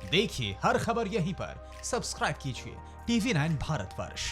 देखिए हर खबर यहीं पर, सब्सक्राइब कीजिए TV9 भारतवर्ष।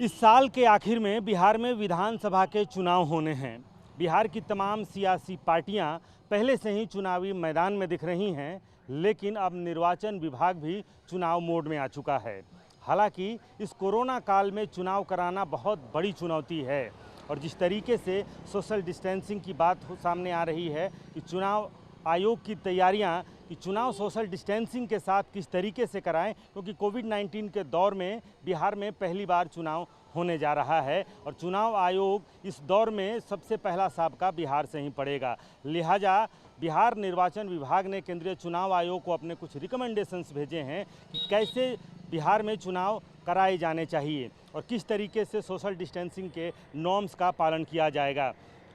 इस साल के आखिर में बिहार में विधानसभा के चुनाव होने हैं। बिहार की तमाम सियासी पार्टियां पहले से ही चुनावी मैदान में दिख रही हैं, लेकिन अब निर्वाचन विभाग भी चुनाव मोड में आ चुका है। हालांकि इस कोरोना काल में चुनाव कराना बहुत बड़ी चुनौती है और जिस तरीके से सोशल डिस्टेंसिंग की बात सामने आ रही है कि चुनाव आयोग की तैयारियां कि चुनाव सोशल डिस्टेंसिंग के साथ किस तरीके से कराएं, क्योंकि कोविड-19 के दौर में बिहार में पहली बार चुनाव होने जा रहा है और चुनाव आयोग इस दौर में सबसे पहला साबका बिहार से ही पड़ेगा। लिहाजा बिहार निर्वाचन विभाग ने केंद्रीय चुनाव आयोग को अपने कुछ रिकमेंडेशंस भेजे हैं कि कैसे बिहार में चुनाव कराए जाने चाहिए और किस तरीके से सोशल डिस्टेंसिंग के नॉर्म्स का पालन किया जाएगा।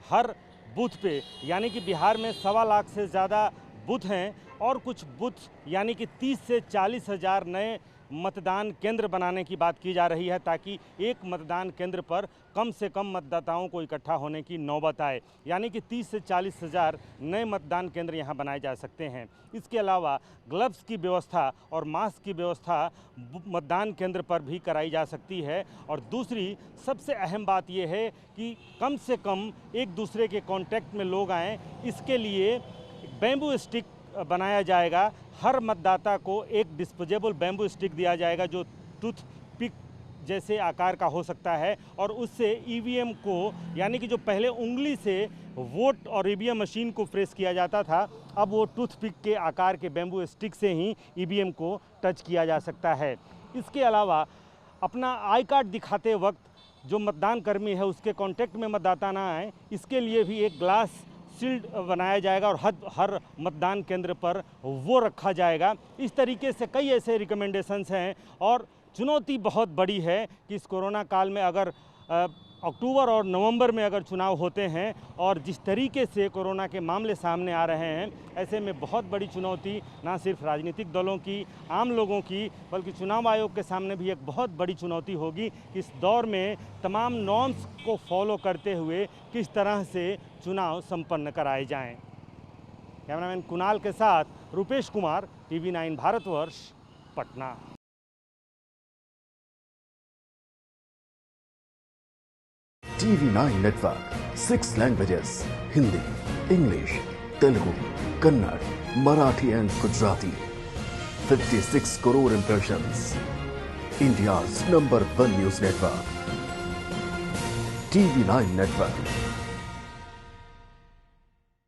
हर बूथ पे यानी कि बिहार में 1.25 लाख से ज़्यादा बूथ हैं और कुछ बूथ यानी कि 30 से 40 हज़ार नए मतदान केंद्र बनाने की बात की जा रही है, ताकि एक मतदान केंद्र पर कम से कम मतदाताओं को इकट्ठा होने की नौबत आए। यानी कि 30 से 40 हज़ार नए मतदान केंद्र यहां बनाए जा सकते हैं। इसके अलावा ग्लव्स की व्यवस्था और मास्क की व्यवस्था मतदान केंद्र पर भी कराई जा सकती है। और दूसरी सबसे अहम बात यह है कि कम से कम एक दूसरे के कॉन्टैक्ट में लोग आएँ, इसके लिए बैम्बू स्टिक बनाया जाएगा। हर मतदाता को एक डिस्पोजेबल बैम्बू स्टिक दिया जाएगा जो टूथ पिक जैसे आकार का हो सकता है और उससे ईवीएम को यानी कि जो पहले उंगली से वोट और ईवीएम मशीन को प्रेस किया जाता था, अब वो टूथपिक के आकार के बैम्बू स्टिक से ही ईवीएम को टच किया जा सकता है। इसके अलावा अपना आई कार्ड दिखाते वक्त जो मतदान कर्मी है उसके कॉन्टैक्ट में मतदाता ना आए, इसके लिए भी एक ग्लास शील्ड बनाया जाएगा और हर मतदान केंद्र पर वो रखा जाएगा। इस तरीके से कई ऐसे रिकमेंडेशंस हैं और चुनौती बहुत बड़ी है कि इस कोरोना काल में अगर अक्टूबर और नवंबर में अगर चुनाव होते हैं और जिस तरीके से कोरोना के मामले सामने आ रहे हैं, ऐसे में बहुत बड़ी चुनौती ना सिर्फ राजनीतिक दलों की, आम लोगों की, बल्कि चुनाव आयोग के सामने भी एक बहुत बड़ी चुनौती होगी कि इस दौर में तमाम नॉर्म्स को फॉलो करते हुए किस तरह से चुनाव संपन्न कराए जाएं। कैमरामैन कुणाल के साथ Rupesh Kumar, TV9 Bharatvarsh, Patna. TV9 Network, 6 languages, Hindi, English, Telugu, Kannada, Marathi and Gujarati. 56 crore impressions. India's #1 news network. TV9 Network.